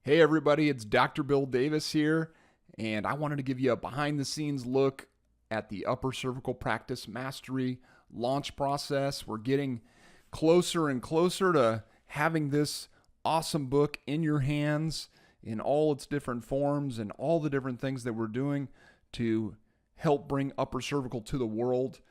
Hey everybody, it's Dr. Bill Davis here, and I wanted to give you a behind the scenes look at the Upper Cervical Practice Mastery launch process. We're getting closer and closer to having this awesome book in your hands in all its different forms and all the different things that we're doing to help bring upper cervical to the world.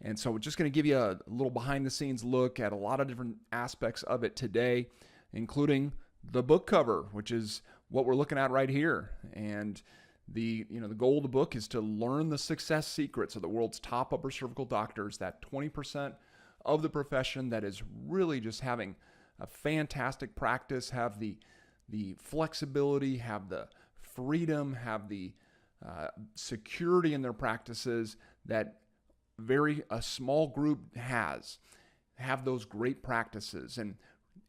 And so we're just going to give you a little behind the scenes look at a lot of different aspects of it today, including the book cover, which is what we're looking at right here. And the goal of the book is to learn the success secrets of the world's top upper cervical doctors, that 20% of the profession that is really just having a fantastic practice, have the flexibility, have the freedom, have the security in their practices that a small group have those great practices. And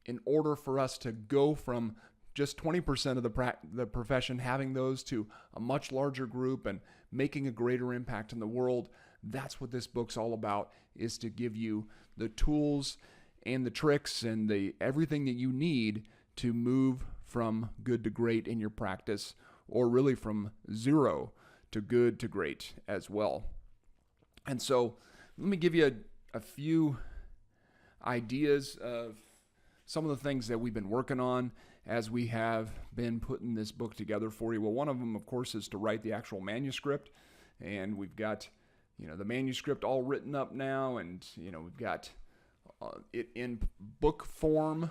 in order for us to go from just 20% of the profession having those to a much larger group and making a greater impact in the world, that's what this book's all about, is to give you the tools and the tricks and everything that you need to move from good to great in your practice, or really from zero to good to great as well. And so let me give you a few ideas of some of the things that we've been working on as we have been putting this book together for you. Well, one of them, of course, is to write the actual manuscript. And we've got, the manuscript all written up now, and, we've got it in book form,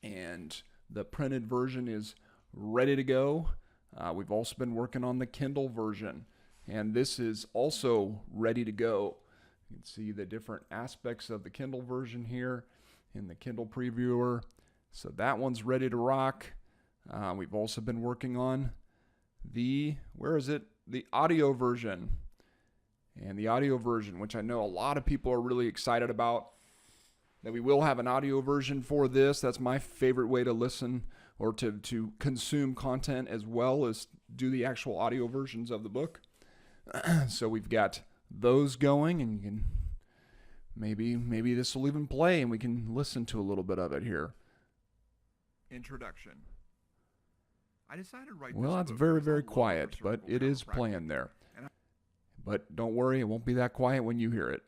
and the printed version is ready to go. We've also been working on the Kindle version, and this is also ready to go. You can see the different aspects of the Kindle version here in the Kindle previewer. So that one's ready to rock. We've also been working on the audio version. And the audio version, which I know a lot of people are really excited about, that we will have an audio version for this. That's my favorite way to listen or to consume content, as well as do the actual audio versions of the book. So we've got those going, and you can maybe this will even play and we can listen to a little bit of it here. Introduction. I decided to write Well, that's very, very quiet, but it is playing there. But don't worry, it won't be that quiet when you hear it.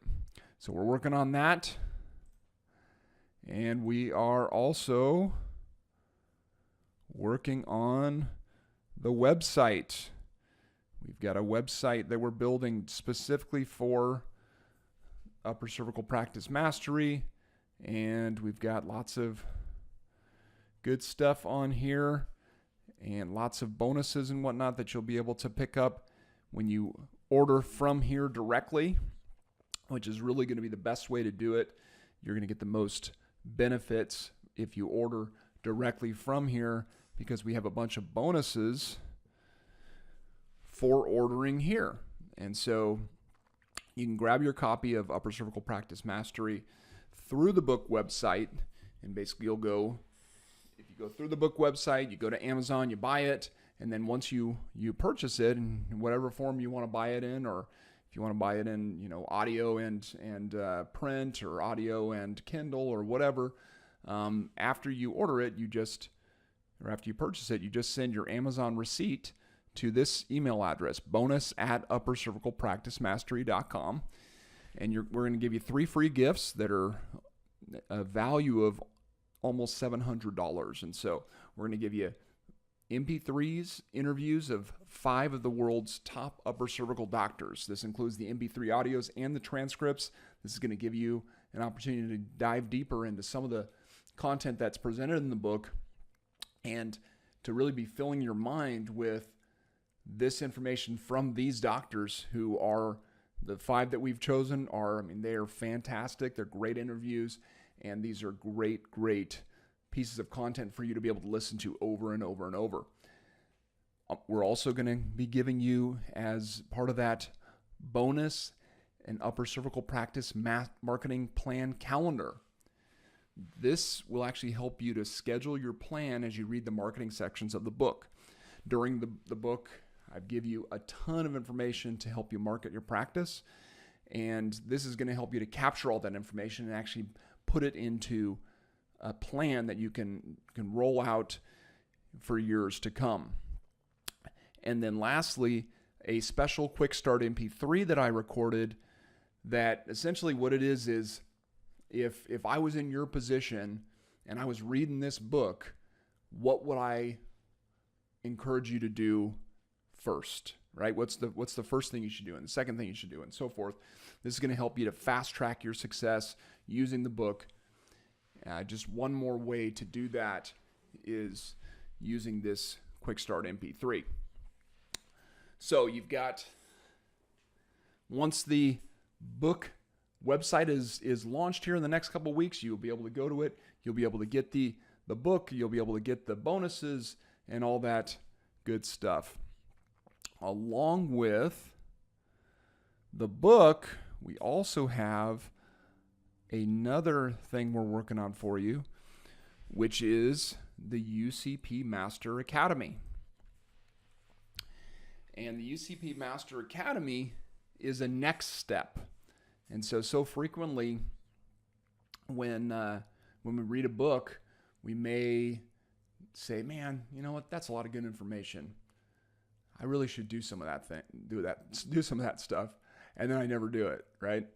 So we're working on that. And we are also working on the website. We've got a website that we're building specifically for Upper Cervical Practice Mastery, and we've got lots of good stuff on here and lots of bonuses and whatnot that you'll be able to pick up when you order from here directly, which is really going to be the best way to do it. You're going to get the most benefits if you order directly from here, because we have a bunch of bonuses for ordering here. And so you can grab your copy of Upper Cervical Practice Mastery through the book website, and basically if you go through the book website, you go to Amazon, you buy it, and then once you purchase it in whatever form you want to buy it in, or if you want to buy it in audio and print, or audio and Kindle, or whatever, after you order it, after you purchase it, you just send your Amazon receipt to this email address, bonus@uppercervicalpracticemastery.com. And we're going to give you 3 free gifts that are a value of almost $700. And so we're going to give you MP3s, interviews of 5 of the world's top upper cervical doctors. This includes the MP3 audios and the transcripts. This is going to give you an opportunity to dive deeper into some of the content that's presented in the book, and to really be filling your mind with this information from these doctors, who are the 5 that we've chosen. They are fantastic. They're great interviews, and these are great pieces of content for you to be able to listen to over and over and over. We're also going to be giving you, as part of that bonus, an Upper Cervical Practice Marketing Plan Calendar. This will actually help you to schedule your plan as you read the marketing sections of the book. During the book, I give you a ton of information to help you market your practice, and this is going to help you to capture all that information and actually put it into a plan that you can roll out for years to come. And then lastly, a special quick start MP3 that I recorded, that essentially what it is if I was in your position and I was reading this book, what would I encourage you to do first, right? What's the first thing you should do, and the second thing you should do, and so forth. This is going to help you to fast track your success using the book. Just one more way to do that is using this quick start MP3. So you've got, once the book website is launched here in the next couple of weeks, you'll be able to go to it. You'll be able to get the book. You'll be able to get the bonuses and all that good stuff. Along with the book, we also have another thing we're working on for you, which is the UCP Master Academy. And the UCP Master Academy is a next step. And so frequently when we read a book, we may say, man, you know what, that's a lot of good information. I really should do some of that thing, do some of that stuff. And then I never do it, right?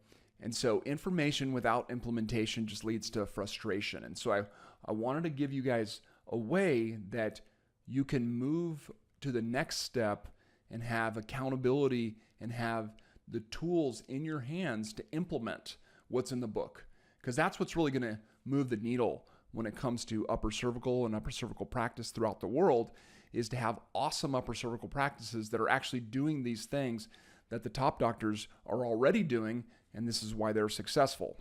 And so information without implementation just leads to frustration. And so I wanted to give you guys a way that you can move to the next step and have accountability and have the tools in your hands to implement what's in the book. Because that's what's really going to move the needle when it comes to upper cervical and upper cervical practice throughout the world, is to have awesome upper cervical practices that are actually doing these things that the top doctors are already doing, and this is why they're successful.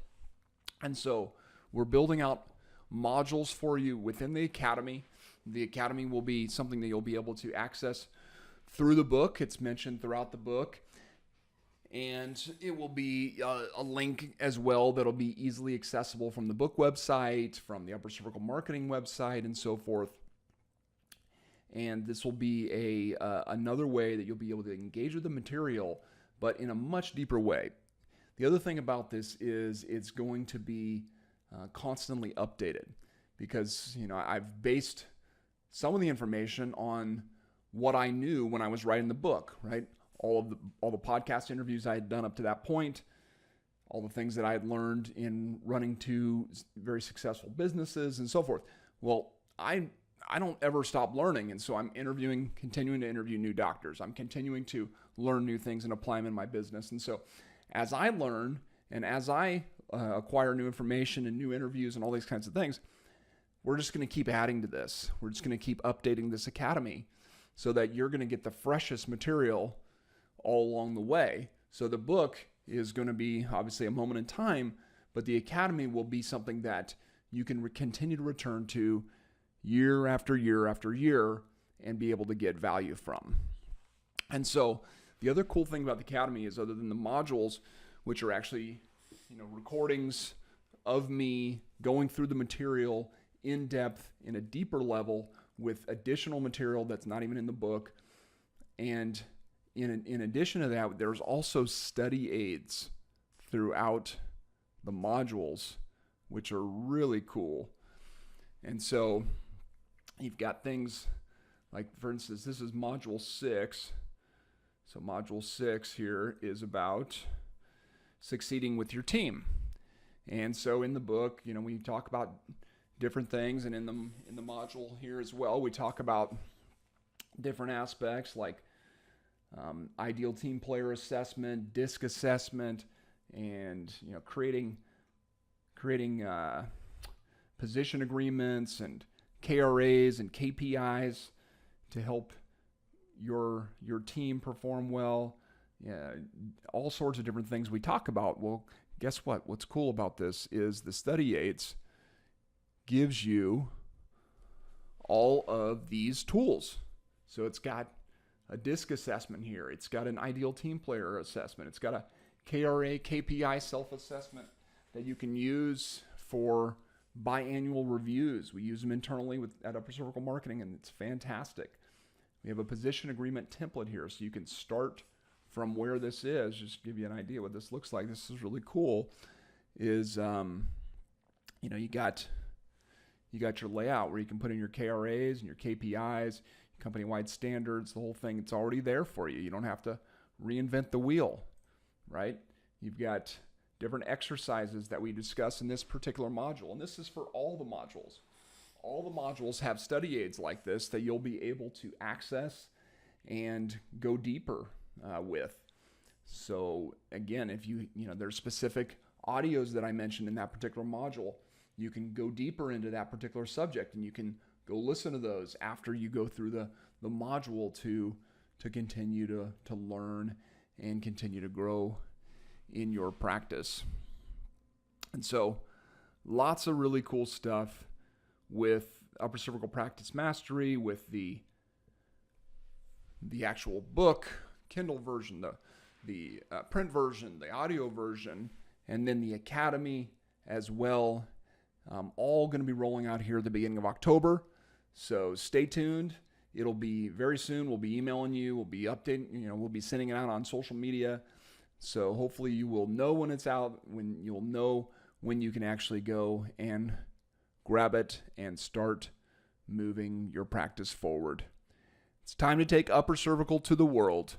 And so we're building out modules for you within the academy. The academy will be something that you'll be able to access through the book. It's mentioned throughout the book. And it will be a link as well that'll be easily accessible from the book website, from the upper cervical marketing website, and so forth. And this will be another way that you'll be able to engage with the material, but in a much deeper way. The other thing about this is it's going to be constantly updated, because I've based some of the information on what I knew when I was writing the book, right? All the podcast interviews I had done up to that point, all the things that I had learned in running two very successful businesses and so forth. Well, I don't ever stop learning, and so I'm continuing to interview new doctors. I'm continuing to learn new things and apply them in my business. And so as I learn and as I acquire new information and new interviews and all these kinds of things, we're just going to keep adding to this. We're just going to keep updating this academy so that you're going to get the freshest material all along the way. So the book is going to be obviously a moment in time, but the academy will be something that you can continue to return to year after year after year and be able to get value from. And so the other cool thing about the academy is, other than the modules, which are actually recordings of me going through the material in depth in a deeper level with additional material that's not even in the book, and in addition to that, there's also study aids throughout the modules, which are really cool. And so you've got things like, for instance, this is module 6. So module 6 here is about succeeding with your team. And so in the book, we talk about different things, and in the module here as well, we talk about different aspects like ideal team player assessment, DISC assessment, and creating position agreements and KRAs and KPIs to help your team perform well. All sorts of different things we talk about. Well, guess what? What's cool about this is the study aids gives you all of these tools. So it's got a DISC assessment here. It's got an ideal team player assessment. It's got a KRA, KPI self-assessment that you can use for biannual reviews. We use them internally at Upper Cervical Marketing, and it's fantastic. We have a position agreement template here, so you can start from where this is. Just to give you an idea what this looks like. This is really cool. You you got your layout where you can put in your KRAs and your KPIs, company-wide standards, the whole thing. It's already there for you. You don't have to reinvent the wheel, right? You've got different exercises that we discuss in this particular module, and this is for all the modules. All the modules have study aids like this that you'll be able to access and go deeper with. So again, if there's specific audios that I mentioned in that particular module, you can go deeper into that particular subject, and you can go listen to those after you go through the module to continue to learn and continue to grow in your practice. And so lots of really cool stuff with Upper Cervical Practice Mastery, with the actual book, Kindle version, the print version, the audio version, and then the Academy as well. All going to be rolling out here at the beginning of October. So stay tuned. It'll be very soon. We'll be emailing you. We'll be updating, we'll be sending it out on social media. So hopefully you will know when it's out, when you'll know when you can actually go and grab it and start moving your practice forward. It's time to take upper cervical to the world.